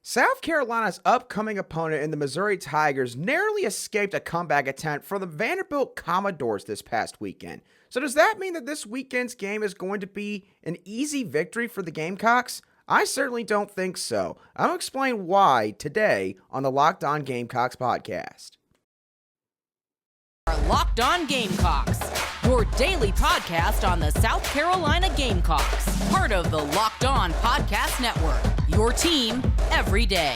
South Carolina's upcoming opponent in the Missouri Tigers narrowly escaped a comeback attempt from the Vanderbilt Commodores this past weekend. So does that mean that this weekend's game is going to be an easy victory for the Gamecocks? I certainly don't think so. I'll explain why today on the Locked On Gamecocks podcast. Locked On Gamecocks, your daily podcast on the South Carolina Gamecocks, part of the Locked On Podcast Network, your team every day.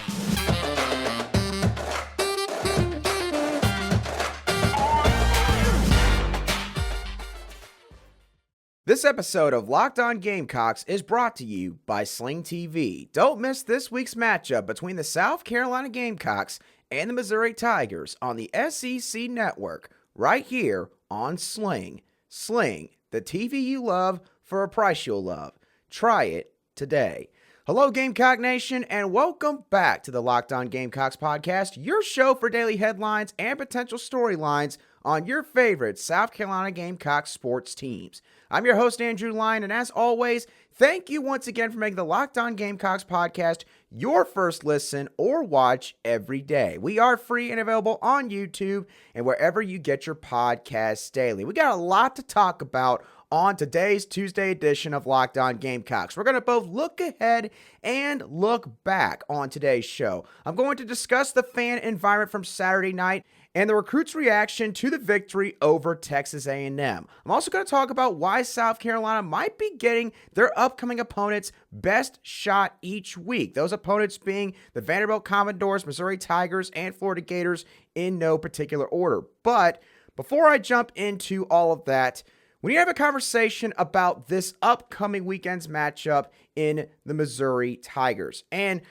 This episode of Locked On Gamecocks is brought to you by Sling TV. Don't miss this week's matchup between the South Carolina Gamecocks and the Missouri Tigers on the SEC Network, right here on Sling. Sling, the TV you love for a price you'll love. Try it today. Hello, Gamecock Nation, and welcome back to the Locked On Gamecocks podcast, your show for daily headlines and potential storylines on your favorite South Carolina Gamecocks sports teams. I'm your host, Andrew Lyon, and as always, thank you once again for making the Locked On Gamecocks podcast your first listen or watch every day. We are free and available on YouTube and wherever you get your podcasts daily. We got a lot to talk about on today's Tuesday edition of Locked On Gamecocks. We're going to both look ahead and look back on today's show. I'm going to discuss the fan environment from Saturday night and the recruits' reaction to the victory over Texas A&M. I'm also going to talk about why South Carolina might be getting their upcoming opponents' best shot each week. Those opponents being the Vanderbilt Commodores, Missouri Tigers, and Florida Gators in no particular order. But before I jump into all of that, we need to have a conversation about this upcoming weekend's matchup in the Missouri Tigers. And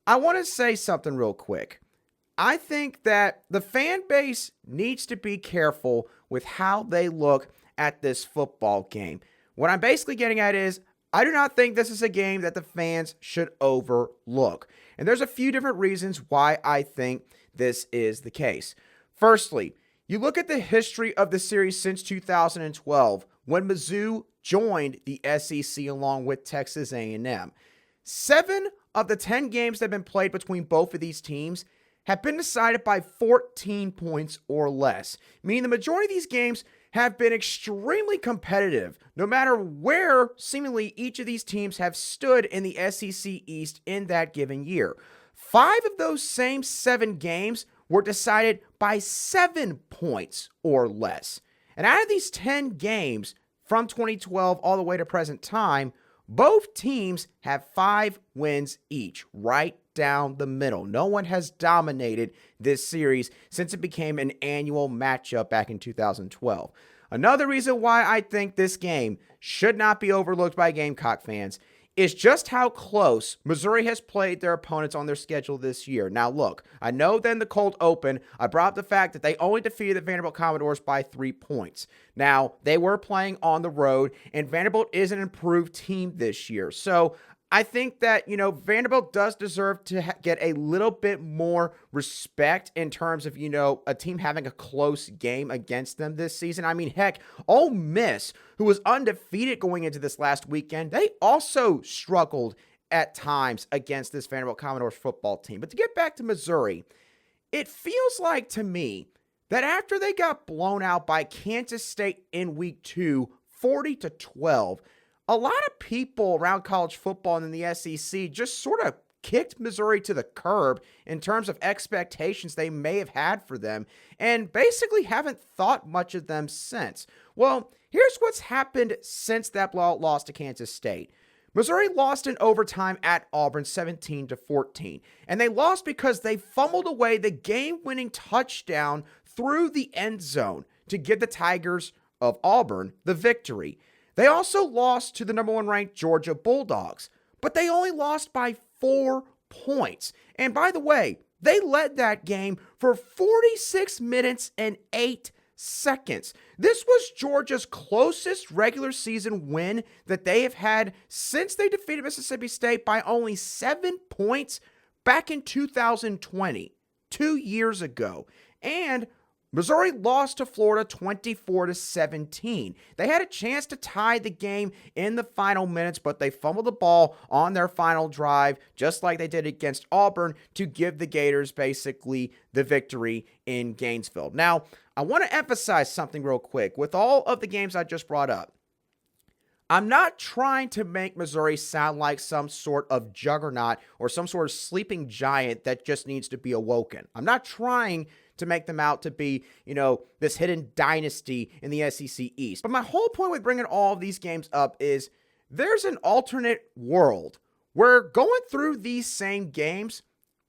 I want to say something real quick. I think that the fan base needs to be careful with how they look at this football game. What I'm basically getting at is, I do not think this is a game that the fans should overlook. And there's a few different reasons why I think this is the case. Firstly, you look at the history of the series since 2012, when Mizzou joined the SEC along with Texas A&M. 7 of the 10 games that have been played between both of these teams have been decided by 14 points or less, meaning the majority of these games have been extremely competitive, no matter where seemingly each of these teams have stood in the SEC East in that given year. 5 of those same 7 games were decided by 7 points or less. And out of these 10 games from 2012 all the way to present time, both teams have 5 wins each, right down the middle. No one has dominated this series since it became an annual matchup back in 2012. Another reason why I think this game should not be overlooked by Gamecock fans is just how close Missouri has played their opponents on their schedule this year. Now look, I know that in the cold open, I brought up the fact that they only defeated the Vanderbilt Commodores by 3 points. Now, they were playing on the road, and Vanderbilt is an improved team this year. So I think that, Vanderbilt does deserve to get a little bit more respect in terms of, a team having a close game against them this season. I mean, heck, Ole Miss, who was undefeated going into this last weekend, they also struggled at times against this Vanderbilt Commodores football team. But to get back to Missouri, it feels like to me that after they got blown out by Kansas State in week 2, 40-12, a lot of people around college football and in the SEC just sort of kicked Missouri to the curb in terms of expectations they may have had for them and basically haven't thought much of them since. Well, here's what's happened since that blowout loss to Kansas State. Missouri lost in overtime at Auburn 17-14, and they lost because they fumbled away the game-winning touchdown through the end zone to give the Tigers of Auburn the victory. They also lost to the number 1 ranked Georgia Bulldogs, but they only lost by 4 points. And by the way, they led that game for 46 minutes and 8 seconds. This was Georgia's closest regular season win that they have had since they defeated Mississippi State by only 7 points back in 2020, 2 years ago. And Missouri lost to Florida 24-17. They had a chance to tie the game in the final minutes, but they fumbled the ball on their final drive, just like they did against Auburn, to give the Gators basically the victory in Gainesville. Now, I want to emphasize something real quick. With all of the games I just brought up, I'm not trying to make Missouri sound like some sort of juggernaut or some sort of sleeping giant that just needs to be awoken. I'm not trying to make them out to be, this hidden dynasty in the SEC East. But my whole point with bringing all of these games up is there's an alternate world where going through these same games,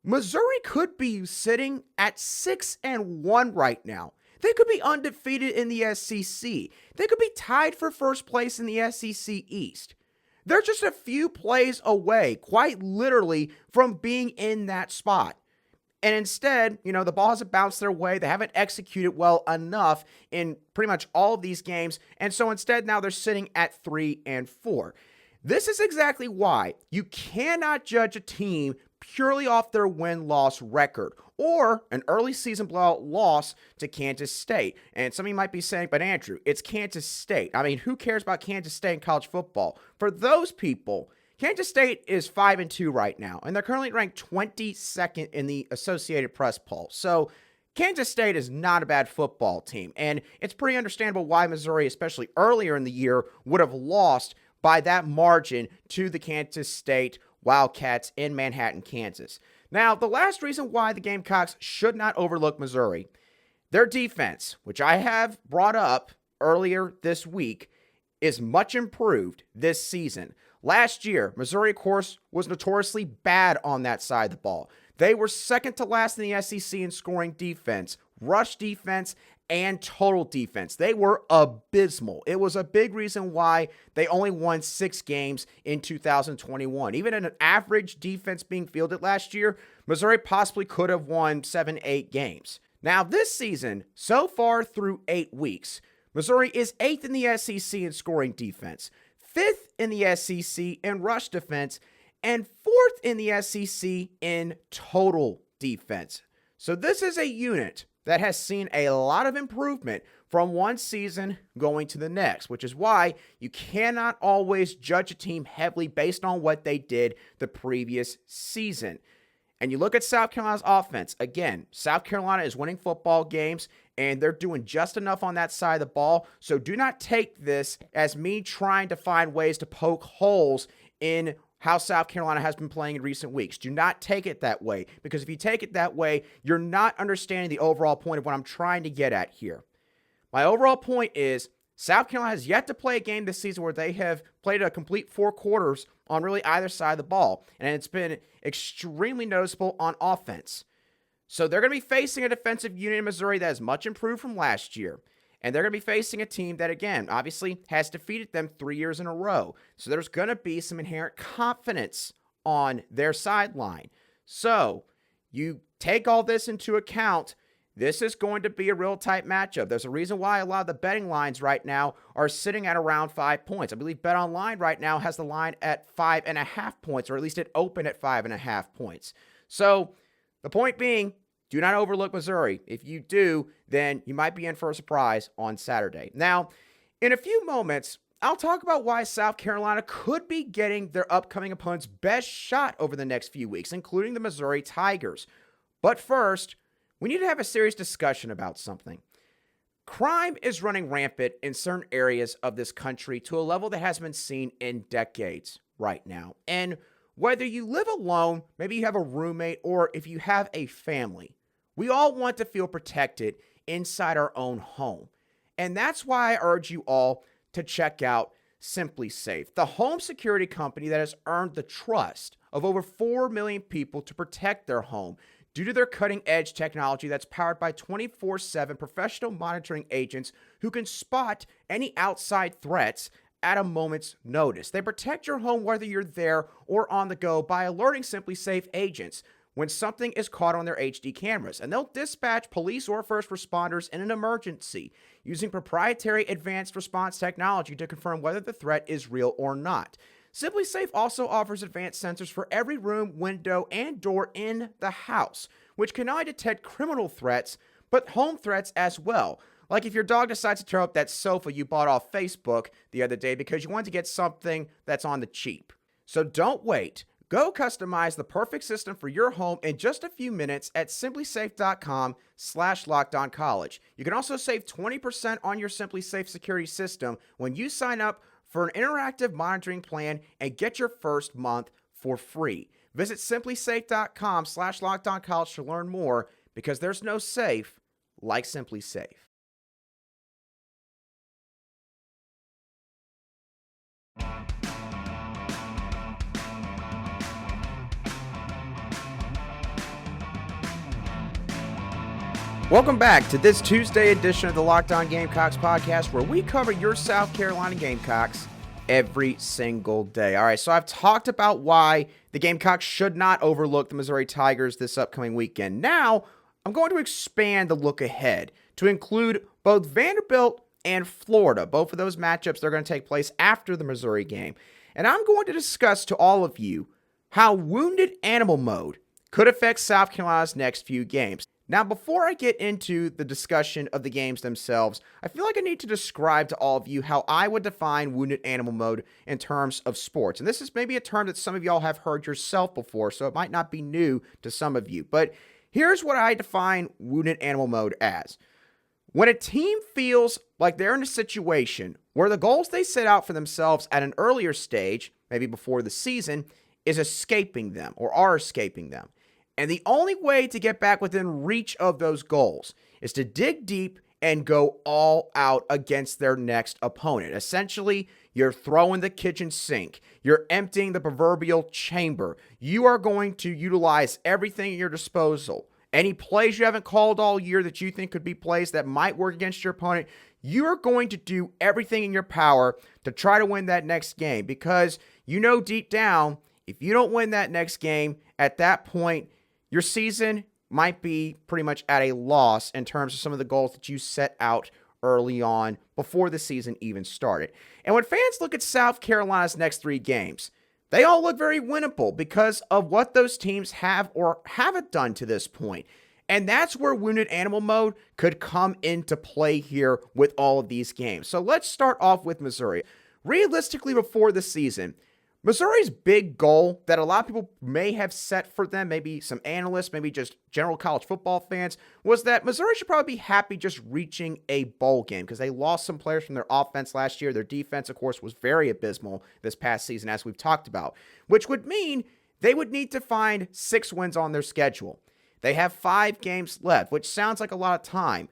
Missouri could be sitting at 6-1 right now. They could be undefeated in the SEC. They could be tied for first place in the SEC East. They're just a few plays away, quite literally, from being in that spot. And instead, the ball hasn't bounced their way. They haven't executed well enough in pretty much all of these games. And so instead, now they're sitting at 3-4. This is exactly why you cannot judge a team purely off their win-loss record or an early season blowout loss to Kansas State. And some of you might be saying, but Andrew, it's Kansas State. I mean, who cares about Kansas State in college football? For those people, Kansas State is 5-2 right now, and they're currently ranked 22nd in the Associated Press poll. So Kansas State is not a bad football team, and it's pretty understandable why Missouri, especially earlier in the year, would have lost by that margin to the Kansas State Wildcats in Manhattan, Kansas. Now, the last reason why the Gamecocks should not overlook Missouri, their defense, which I have brought up earlier this week, is much improved this season. Last year, Missouri, of course, was notoriously bad on that side of the ball. They were second to last in the SEC in scoring defense, rush defense, and total defense. They were abysmal. It was a big reason why they only won 6 games in 2021. Even in an average defense being fielded last year, Missouri possibly could have won 7-8 games. Now, this season, so far through 8 weeks, Missouri is 8th in the SEC in scoring defense, 5th in the SEC in rush defense, and 4th in the SEC in total defense. So this is a unit that has seen a lot of improvement from one season going to the next, which is why you cannot always judge a team heavily based on what they did the previous season. And you look at South Carolina's offense. Again, South Carolina is winning football games, and they're doing just enough on that side of the ball. So do not take this as me trying to find ways to poke holes in how South Carolina has been playing in recent weeks. Do not take it that way, because if you take it that way, you're not understanding the overall point of what I'm trying to get at here. My overall point is South Carolina has yet to play a game this season where they have played a complete 4 quarters on really either side of the ball, and it's been extremely noticeable on offense. So they're going to be facing a defensive unit in Missouri that is much improved from last year. And they're going to be facing a team that, again, obviously has defeated them 3 years in a row. So there's going to be some inherent confidence on their sideline. So you take all this into account. This is going to be a real tight matchup. There's a reason why a lot of the betting lines right now are sitting at around 5 points. I believe BetOnline right now has the line at 5.5 points, or at least it opened at 5.5 points. So the point being, do not overlook Missouri. If you do, then you might be in for a surprise on Saturday. Now, in a few moments, I'll talk about why South Carolina could be getting their upcoming opponent's best shot over the next few weeks, including the Missouri Tigers. But first, we need to have a serious discussion about something. Crime is running rampant in certain areas of this country to a level that hasn't been seen in decades right now. And whether you live alone, maybe you have a roommate, or if you have a family, we all want to feel protected inside our own home. And that's why I urge you all to check out Simply Safe, the home security company that has earned the trust of over 4 million people to protect their home due to their cutting-edge technology that's powered by 24/7 professional monitoring agents who can spot any outside threats at a moment's notice. They protect your home whether you're there or on the go by alerting Simply Safe agents when something is caught on their HD cameras, and they'll dispatch police or first responders in an emergency using proprietary advanced response technology to confirm whether the threat is real or not. Simply Safe also offers advanced sensors for every room, window, and door in the house, which can not only detect criminal threats, but home threats as well. Like if your dog decides to tear up that sofa you bought off Facebook the other day because you wanted to get something that's on the cheap. So don't wait. Go customize the perfect system for your home in just a few minutes at simplysafe.com/lockedoncollege. You can also save 20% on your SimpliSafe security system when you sign up for an interactive monitoring plan and get your first month for free. Visit simplysafe.com/lockedoncollege to learn more, because there's no safe like SimpliSafe. Welcome back to this Tuesday edition of the Locked On Gamecocks podcast, where we cover your South Carolina Gamecocks every single day. All right, so I've talked about why the Gamecocks should not overlook the Missouri Tigers this upcoming weekend. Now, I'm going to expand the look ahead to include both Vanderbilt and Florida. Both of those matchups, they're going to take place after the Missouri game. And I'm going to discuss to all of you how wounded animal mode could affect South Carolina's next few games. Now, before I get into the discussion of the games themselves, I feel like I need to describe to all of you how I would define wounded animal mode in terms of sports. And this is maybe a term that some of y'all have heard yourself before, so it might not be new to some of you. But here's what I define wounded animal mode as. When a team feels like they're in a situation where the goals they set out for themselves at an earlier stage, maybe before the season, is escaping them or are escaping them. And the only way to get back within reach of those goals is to dig deep and go all out against their next opponent. Essentially, you're throwing the kitchen sink. You're emptying the proverbial chamber. You are going to utilize everything at your disposal. Any plays you haven't called all year that you think could be plays that might work against your opponent, you're going to do everything in your power to try to win that next game, because you know deep down, if you don't win that next game, at that point, your season might be pretty much at a loss in terms of some of the goals that you set out early on before the season even started. And when fans look at South Carolina's next 3 games, they all look very winnable because of what those teams have or haven't done to this point. And that's where wounded animal mode could come into play here with all of these games. So let's start off with Missouri. Realistically, before the season, Missouri's big goal that a lot of people may have set for them, maybe some analysts, maybe just general college football fans, was that Missouri should probably be happy just reaching a bowl game, because they lost some players from their offense last year. Their defense, of course, was very abysmal this past season, as we've talked about, which would mean they would need to find 6 wins on their schedule. They have 5 games left, which sounds like a lot of time,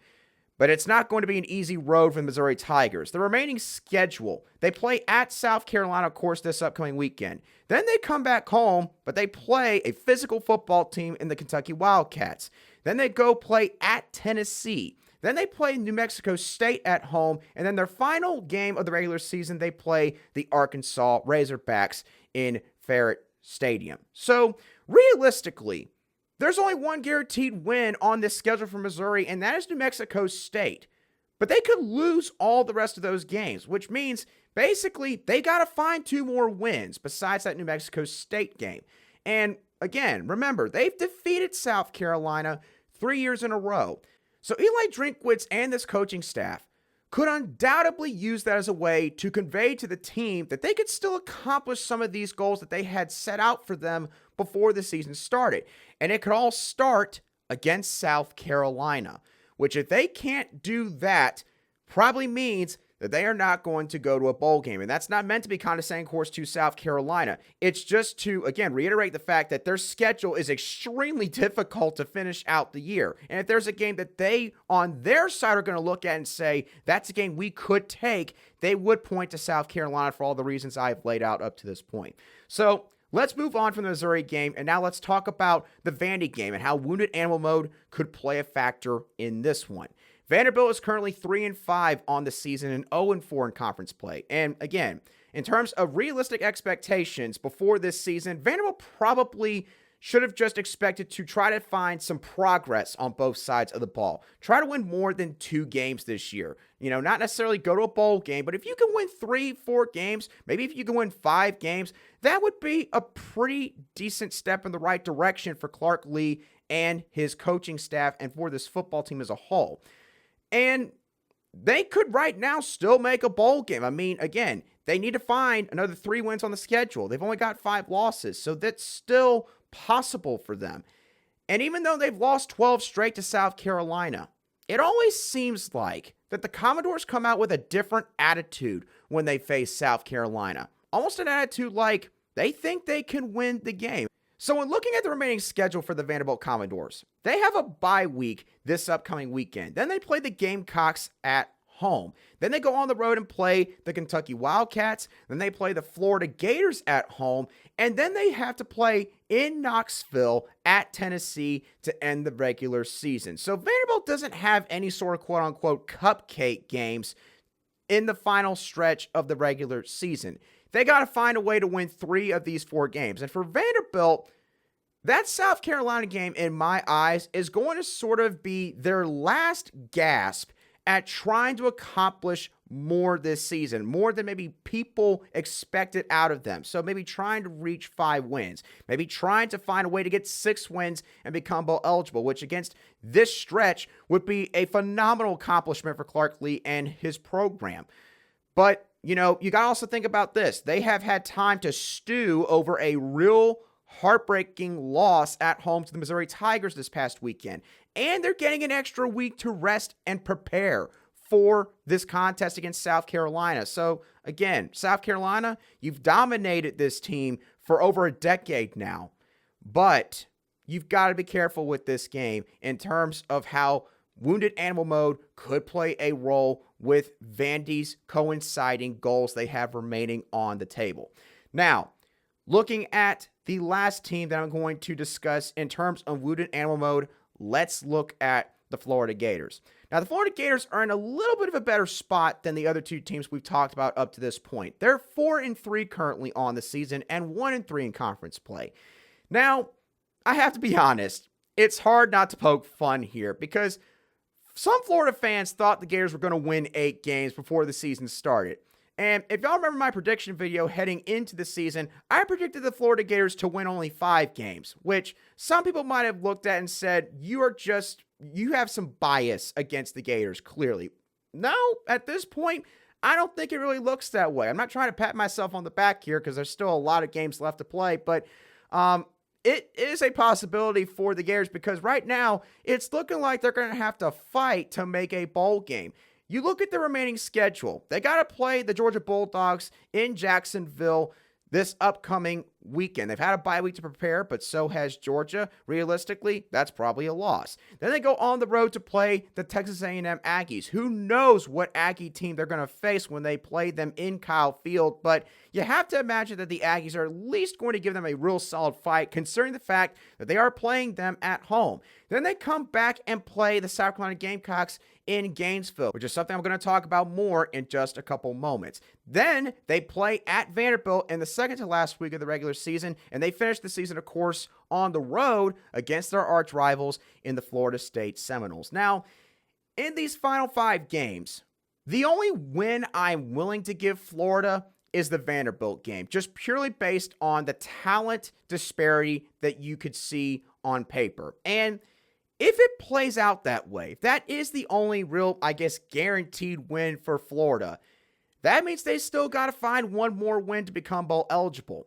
but it's not going to be an easy road for the Missouri Tigers. The remaining schedule, they play at South Carolina, of course, this upcoming weekend. Then they come back home, but they play a physical football team in the Kentucky Wildcats. Then they go play at Tennessee. Then they play New Mexico State at home. And then their final game of the regular season, they play the Arkansas Razorbacks in Farragut Stadium. So realistically, there's only one guaranteed win on this schedule for Missouri, and that is New Mexico State. But they could lose all the rest of those games, which means basically they got to find 2 more wins besides that New Mexico State game. And again, remember, they've defeated South Carolina 3 years in a row. So Eli Drinkwitz and this coaching staff could undoubtedly use that as a way to convey to the team that they could still accomplish some of these goals that they had set out for them before the season started. And it could all start against South Carolina, which, if they can't do that, probably means that they are not going to go to a bowl game. And that's not meant to be condescending, of course, to South Carolina. It's just to, again, reiterate the fact that their schedule is extremely difficult to finish out the year. And if there's a game that they, on their side, are going to look at and say, that's a game we could take, they would point to South Carolina for all the reasons I've laid out up to this point. So let's move on from the Missouri game, and now let's talk about the Vandy game and how wounded animal mode could play a factor in this one. Vanderbilt is currently 3-5 on the season and 0-4 in conference play. And again, in terms of realistic expectations before this season, Vanderbilt probably should have just expected to try to find some progress on both sides of the ball. Try to win more than 2 games this year. Not necessarily go to a bowl game, but if you can win 3-4 games, maybe if you can win 5 games, that would be a pretty decent step in the right direction for Clark Lea and his coaching staff and for this football team as a whole. And they could right now still make a bowl game. I mean, again, they need to find another 3 wins on the schedule. They've only got 5 losses, so that's still possible for them. And even though they've lost 12 straight to South Carolina, it always seems like that the Commodores come out with a different attitude when they face South Carolina. Almost an attitude like they think they can win the game. So when looking at the remaining schedule for the Vanderbilt Commodores, they have a bye week this upcoming weekend. Then they play the Gamecocks at home. Then they go on the road and play the Kentucky Wildcats. Then they play the Florida Gators at home. And then they have to play in Knoxville at Tennessee to end the regular season. So Vanderbilt doesn't have any sort of quote-unquote cupcake games in the final stretch of the regular season. They got to find a way to win 3 of these 4 games. And for Vanderbilt, that South Carolina game, in my eyes, is going to sort of be their last gasp at trying to accomplish more this season, more than maybe people expected out of them. So maybe trying to reach 5 wins, maybe trying to find a way to get 6 wins and become bowl eligible, which against this stretch would be a phenomenal accomplishment for Clark Lea and his program. But, you got to also think about this. They have had time to stew over a real heartbreaking loss at home to the Missouri Tigers this past weekend. And they're getting an extra week to rest and prepare for this contest against South Carolina. So, again, South Carolina, you've dominated this team for over a decade now. But you've got to be careful with this game in terms of how wounded animal mode could play a role with Vandy's coinciding goals they have remaining on the table. Now, looking at the last team that I'm going to discuss in terms of wounded animal mode, let's look at the Florida Gators. Now, the Florida Gators are in a little bit of a better spot than the other 2 teams we've talked about up to this point. They're 4-3 currently on the season and 1-3 in conference play. Now, I have to be honest, it's hard not to poke fun here because some Florida fans thought the Gators were going to win 8 games before the season started. And if y'all remember my prediction video heading into the season, I predicted the Florida Gators to win only 5 games, which some people might have looked at and said, you have some bias against the Gators, clearly. No, at this point, I don't think it really looks that way. I'm not trying to pat myself on the back here because there's still a lot of games left to play, but it is a possibility for the Gators because right now it's looking like they're going to have to fight to make a bowl game. You look at the remaining schedule. They got to play the Georgia Bulldogs in Jacksonville this upcoming weekend. They've had a bye week to prepare, but so has Georgia. Realistically, that's probably a loss. Then they go on the road to play the Texas A&M Aggies. Who knows what Aggie team they're going to face when they play them in Kyle Field, but you have to imagine that the Aggies are at least going to give them a real solid fight, considering the fact that they are playing them at home. Then they come back and play the South Carolina Gamecocks in Gainesville, which is something I'm going to talk about more in just a couple moments. Then they play at Vanderbilt in the second to last week of the regular season, and they finish the season, of course, on the road against their arch rivals in the Florida State Seminoles. Now, in these final 5 games, the only win I'm willing to give Florida is the Vanderbilt game, just purely based on the talent disparity that you could see on paper. And if it plays out that way, if that is the only real, guaranteed win for Florida, that means they still got to find one more win to become bowl eligible.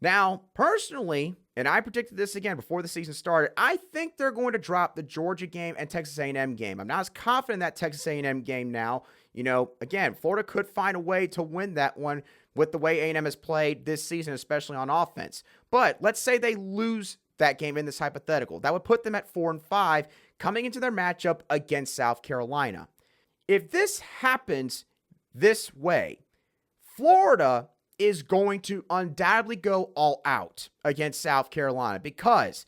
Now, personally, and I predicted this again before the season started, I think they're going to drop the Georgia game and Texas A&M game. I'm not as confident in that Texas A&M game now. Again, Florida could find a way to win that one with the way A&M has played this season, especially on offense. But let's say they lose that game in this hypothetical. That would put them at 4-5 coming into their matchup against South Carolina. If this happens this way, Florida is going to undoubtedly go all out against South Carolina because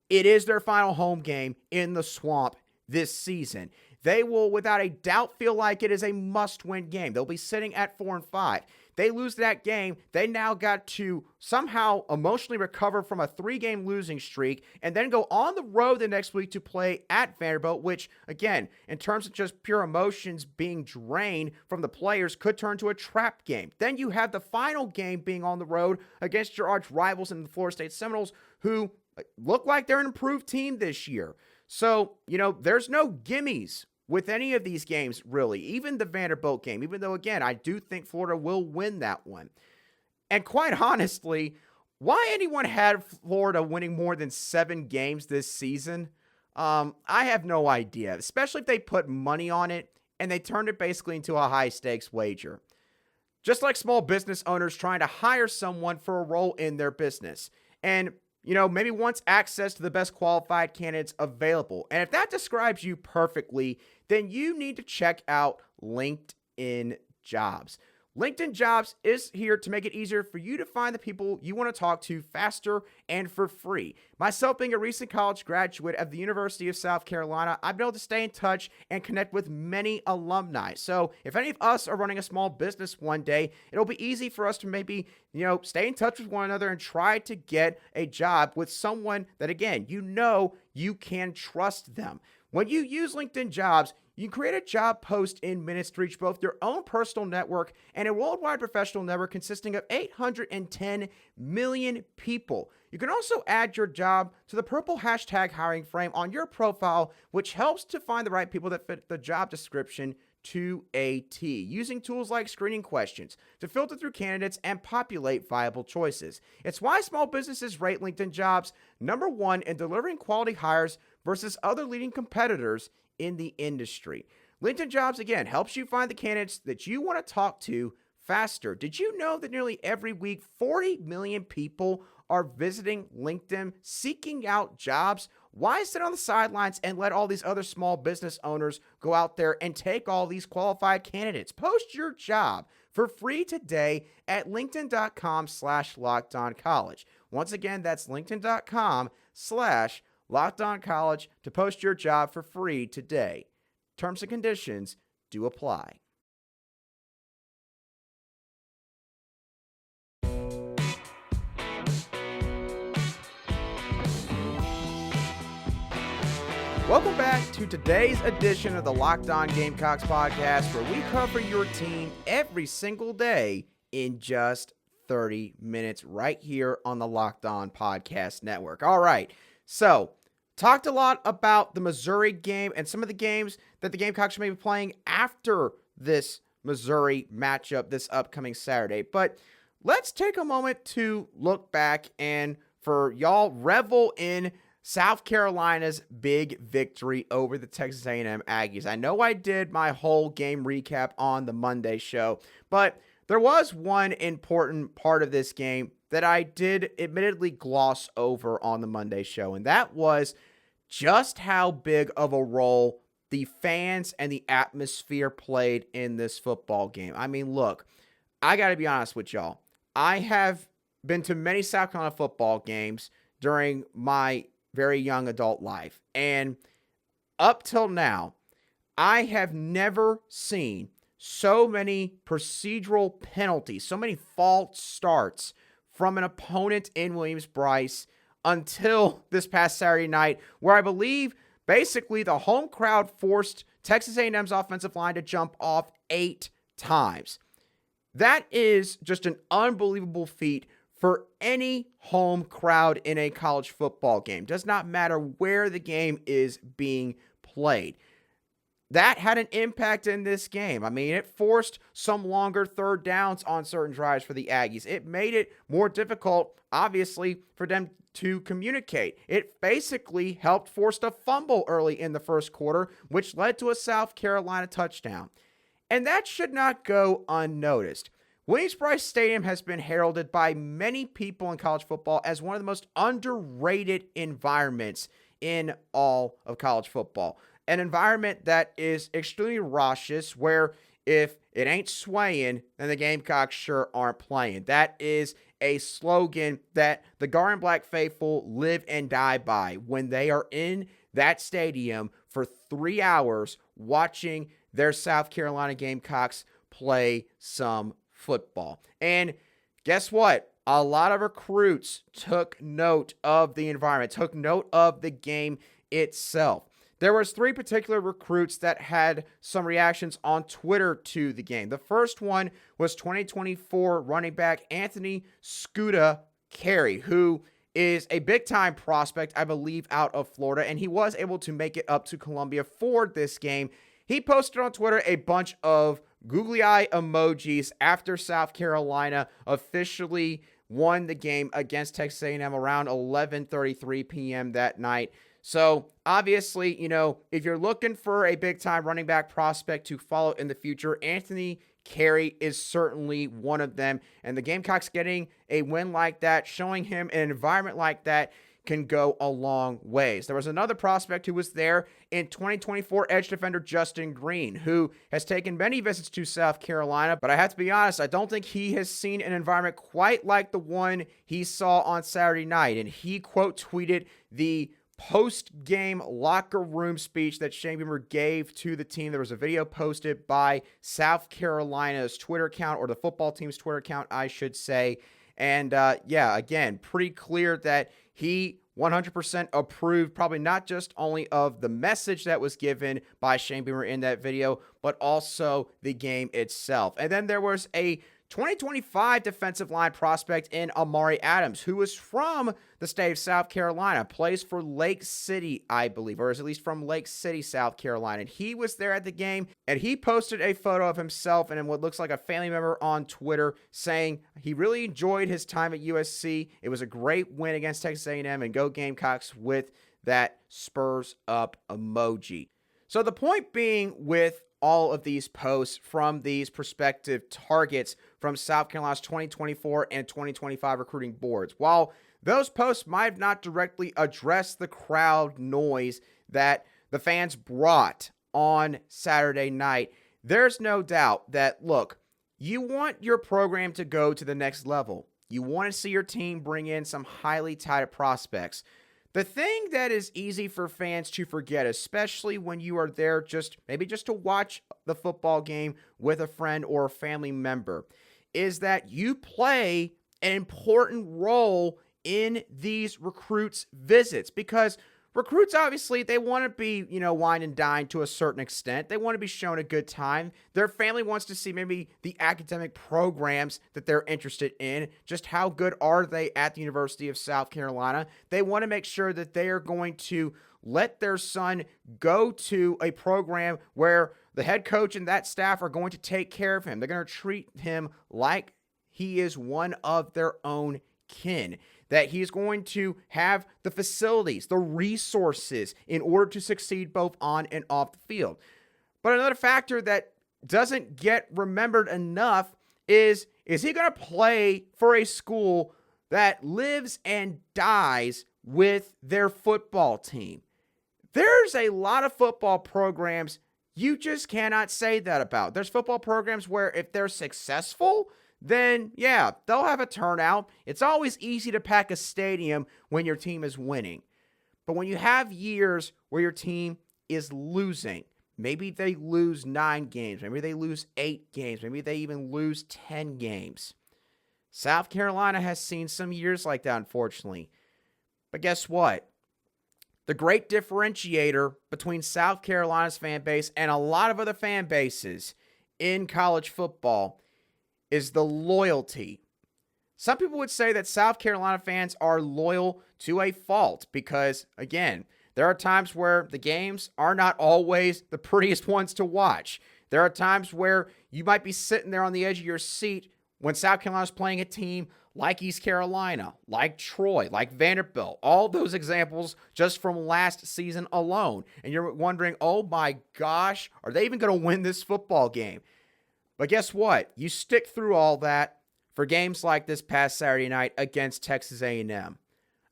it is their final home game in the Swamp this season. They will, without a doubt, feel like it is a must-win game. They'll be sitting at 4-5. They lose that game. They now got to somehow emotionally recover from a 3-game losing streak and then go on the road the next week to play at Vanderbilt, which, again, in terms of just pure emotions being drained from the players, could turn to a trap game. Then you have the final game being on the road against your arch rivals in the Florida State Seminoles, who look like they're an improved team this year. So, there's no gimmies with any of these games, really. Even the Vanderbilt game, even though, again, I do think Florida will win that one. And quite honestly, why anyone had Florida winning more than 7 games this season, I have no idea, especially if they put money on it and they turned it basically into a high-stakes wager. Just like small business owners trying to hire someone for a role in their business. And maybe wants access to the best qualified candidates available. And if that describes you perfectly, then you need to check out LinkedIn Jobs. LinkedIn Jobs is here to make it easier for you to find the people you want to talk to faster and for free. Myself being a recent college graduate at the University of South Carolina, I've been able to stay in touch and connect with many alumni. So if any of us are running a small business one day, it'll be easy for us to maybe, stay in touch with one another and try to get a job with someone that, again, you can trust them. When you use LinkedIn Jobs, you can create a job post in minutes to reach both your own personal network and a worldwide professional network consisting of 810 million people. You can also add your job to the purple hashtag hiring frame on your profile, which helps to find the right people that fit the job description to a T, using tools like screening questions to filter through candidates and populate viable choices. It's why small businesses rate LinkedIn Jobs number 1 in delivering quality hires versus other leading competitors in the industry. LinkedIn Jobs, again, helps you find the candidates that you want to talk to faster. Did you know that nearly every week, 40 million people are visiting LinkedIn seeking out jobs? Why sit on the sidelines and let all these other small business owners go out there and take all these qualified candidates? Post your job for free today at linkedin.com/lockedoncollege. Once again, that's linkedin.com/lockedoncollege to post your job for free today. Terms and conditions do apply. Welcome back to today's edition of the Locked On Gamecocks podcast, where we cover your team every single day in just 30 minutes right here on the Locked On Podcast Network. All right, so talked a lot about the Missouri game and some of the games that the Gamecocks may be playing after this Missouri matchup this upcoming Saturday. But let's take a moment to look back and for y'all revel in South Carolina's big victory over the Texas A&M Aggies. I know I did my whole game recap on the Monday show, but there was one important part of this game that I did admittedly gloss over on the Monday show, and that was just how big of a role the fans and the atmosphere played in this football game. I mean, look, I got to be honest with y'all. I have been to many South Carolina football games during my very young adult life. And up till now, I have never seen so many procedural penalties, so many false starts from an opponent in Williams-Brice until this past Saturday night, where I believe basically the home crowd forced Texas A&M's offensive line to jump off 8 times. That is just an unbelievable feat for any home crowd in a college football game. Does not matter where the game is being played. That had an impact in this game. I mean, it forced some longer third downs on certain drives for the Aggies. It made it more difficult, obviously, for them to communicate. It basically helped force a fumble early in the first quarter, which led to a South Carolina touchdown. And that should not go unnoticed. Williams-Brice Stadium has been heralded by many people in college football as one of the most underrated environments in all of college football. An environment that is extremely raucous, where if it ain't swaying, then the Gamecocks sure aren't playing. That is a slogan that the Gar and Black faithful live and die by when they are in that stadium for 3 hours watching their South Carolina Gamecocks play some football. And guess what? A lot of recruits took note of the environment, took note of the game itself. There was 3 particular recruits that had some reactions on Twitter to the game. The first one was 2024 running back Anthony Scuda Carey, who is a big-time prospect, I believe, out of Florida, and he was able to make it up to Columbia for this game. He posted on Twitter a bunch of googly eye emojis after South Carolina officially won the game against Texas A&M around 11:33 p.m. that night. So, obviously, if you're looking for a big-time running back prospect to follow in the future, Anthony Carey is certainly one of them. And the Gamecocks getting a win like that, showing him an environment like that, can go a long ways. There was another prospect who was there in 2024 edge defender Justin Green, who has taken many visits to South Carolina, but I have to be honest, I don't think he has seen an environment quite like the one he saw on Saturday night. And he quote tweeted the post-game locker room speech that Shane Beamer gave to the team. There was a video posted by South Carolina's Twitter account, or the football team's Twitter account, I should say. And again, pretty clear that he 100% approved, probably not just only of the message that was given by Shane Beamer in that video, but also the game itself. And then there was a 2025 defensive line prospect in Amari Adams, who is from the state of South Carolina, plays for Lake City, I believe, or is at least from Lake City, South Carolina. And he was there at the game, and he posted a photo of himself and what looks like a family member on Twitter, saying he really enjoyed his time at USC. It was a great win against Texas A&M, and go Gamecocks with that Spurs up emoji. So the point being with all of these posts from these prospective targets from South Carolina's 2024 and 2025 recruiting boards, while those posts might have not directly addressed the crowd noise that the fans brought on Saturday night, there's no doubt that, look, you want your program to go to the next level. You want to see your team bring in some highly touted prospects. The thing that is easy for fans to forget, especially when you are there maybe just to watch the football game with a friend or a family member, is that you play an important role in these recruits' visits, because recruits, obviously, they want to be, wine and dine to a certain extent. They want to be shown a good time. Their family wants to see maybe the academic programs that they're interested in. Just how good are they at the University of South Carolina? They want to make sure that they are going to let their son go to a program where the head coach and that staff are going to take care of him. They're going to treat him like he is one of their own kin, that he's going to have the facilities, the resources in order to succeed both on and off the field. But another factor that doesn't get remembered enough is he going to play for a school that lives and dies with their football team? There's a lot of football programs you just cannot say that about. There's football programs where if they're successful, then yeah, they'll have a turnout. It's always easy to pack a stadium when your team is winning. But when you have years where your team is losing, maybe they lose 9 games, maybe they lose 8 games, maybe they even lose 10 games. South Carolina has seen some years like that, unfortunately. But guess what? The great differentiator between South Carolina's fan base and a lot of other fan bases in college football is the loyalty. Some people would say that South Carolina fans are loyal to a fault because, again, there are times where the games are not always the prettiest ones to watch. There are times where you might be sitting there on the edge of your seat when South Carolina's playing a team like East Carolina, like Troy, like Vanderbilt, all those examples just from last season alone. And you're wondering, oh my gosh, are they even going to win this football game? But guess what? You stick through all that for games like this past Saturday night against Texas A&M.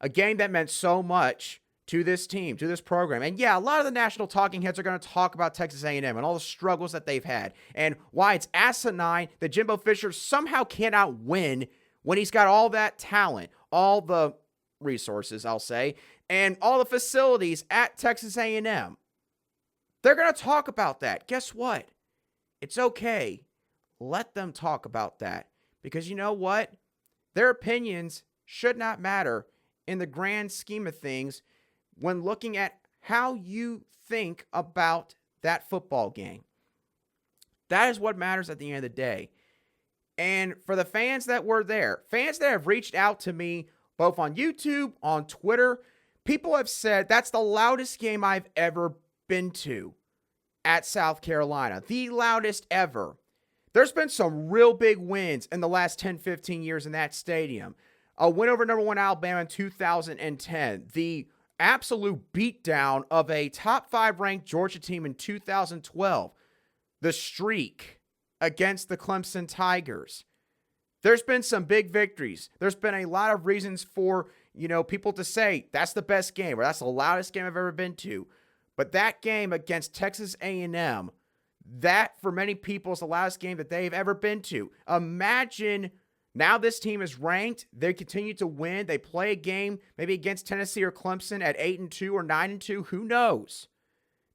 A game that meant so much to this team, to this program. And yeah, a lot of the national talking heads are going to talk about Texas A&M and all the struggles that they've had and why it's asinine that Jimbo Fisher somehow cannot win when he's got all that talent, all the resources, I'll say, and all the facilities at Texas A&M. They're going to talk about that. Guess what? It's okay. let them talk about that. Because you know what? Their opinions should not matter in the grand scheme of things when looking at how you think about that football game. That is what matters at the end of the day. And for the fans that were there, fans that have reached out to me both on YouTube, on Twitter, people have said that's the loudest game I've ever been to at South Carolina. The loudest ever. There's been some real big wins in the last 10, 15 years in that stadium. A win over number 1 Alabama in 2010. The absolute beatdown of a top 5 ranked Georgia team in 2012. The streak against the Clemson Tigers. There's been some big victories. There's been a lot of reasons for, people to say that's the best game or that's the loudest game I've ever been to. But that game against Texas A&M, that for many people is the loudest game that they've ever been to. Imagine now this team is ranked. They continue to win. They play a game maybe against Tennessee or Clemson at 8-2 or 9-2. Who knows?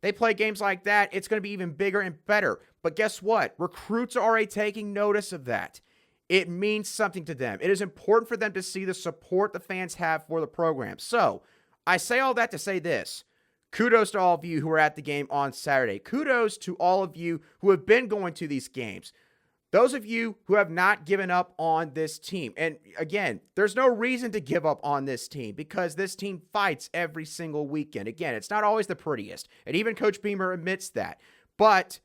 They play games like that. It's going to be even bigger and better. But guess what? Recruits are already taking notice of that. It means something to them. It is important for them to see the support the fans have for the program. So I say all that to say this. Kudos to all of you who were at the game on Saturday. Kudos to all of you who have been going to these games. Those of you who have not given up on this team. And again, there's no reason to give up on this team because this team fights every single weekend. Again, it's not always the prettiest. And even Coach Beamer admits that. But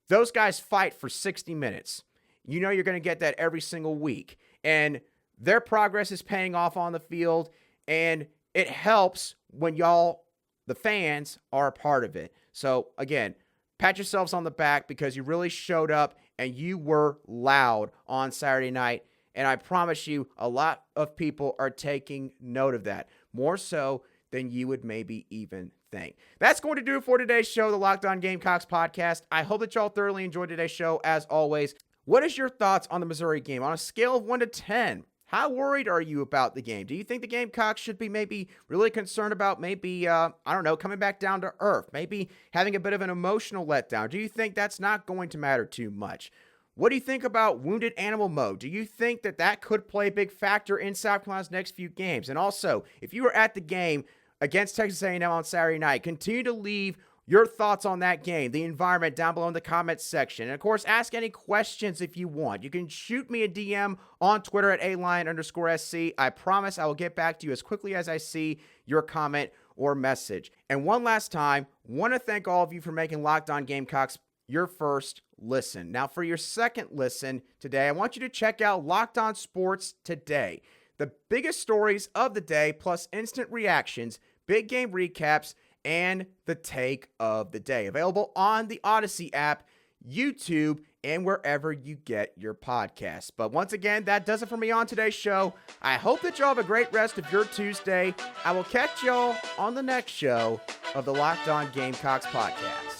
those guys fight for 60 minutes. You know you're going to get that every single week. And their progress is paying off on the field. And it helps when y'all, the fans, are a part of it. So again, pat yourselves on the back because you really showed up and you were loud on Saturday night. And I promise you, a lot of people are taking note of that. More so than you would maybe even think. That's going to do it for today's show, the Locked On Gamecocks podcast. I hope that y'all thoroughly enjoyed today's show. As always, what is your thoughts on the Missouri game? On a scale of 1 to 10, how worried are you about the game? Do you think the Gamecocks should be maybe really concerned about coming back down to earth, maybe having a bit of an emotional letdown? Do you think that's not going to matter too much? What do you think about wounded animal mode? Do you think that that could play a big factor in South Carolina's next few games? And also, if you were at the game against Texas A&M on Saturday night, continue to leave your thoughts on that game, the environment down below in the comments section. And of course, ask any questions if you want. You can shoot me a DM on Twitter at @alion_SC. I promise I will get back to you as quickly as I see your comment or message. And one last time, want to thank all of you for making Locked On Gamecocks your first listen. Now, for your second listen today, I want you to check out Locked On Sports Today. The biggest stories of the day, plus instant reactions, big game recaps, and the take of the day. Available on the Odyssey app, YouTube, and wherever you get your podcasts. But once again, that does it for me on today's show. I hope that y'all have a great rest of your Tuesday. I will catch y'all on the next show of the Locked On Gamecocks podcast.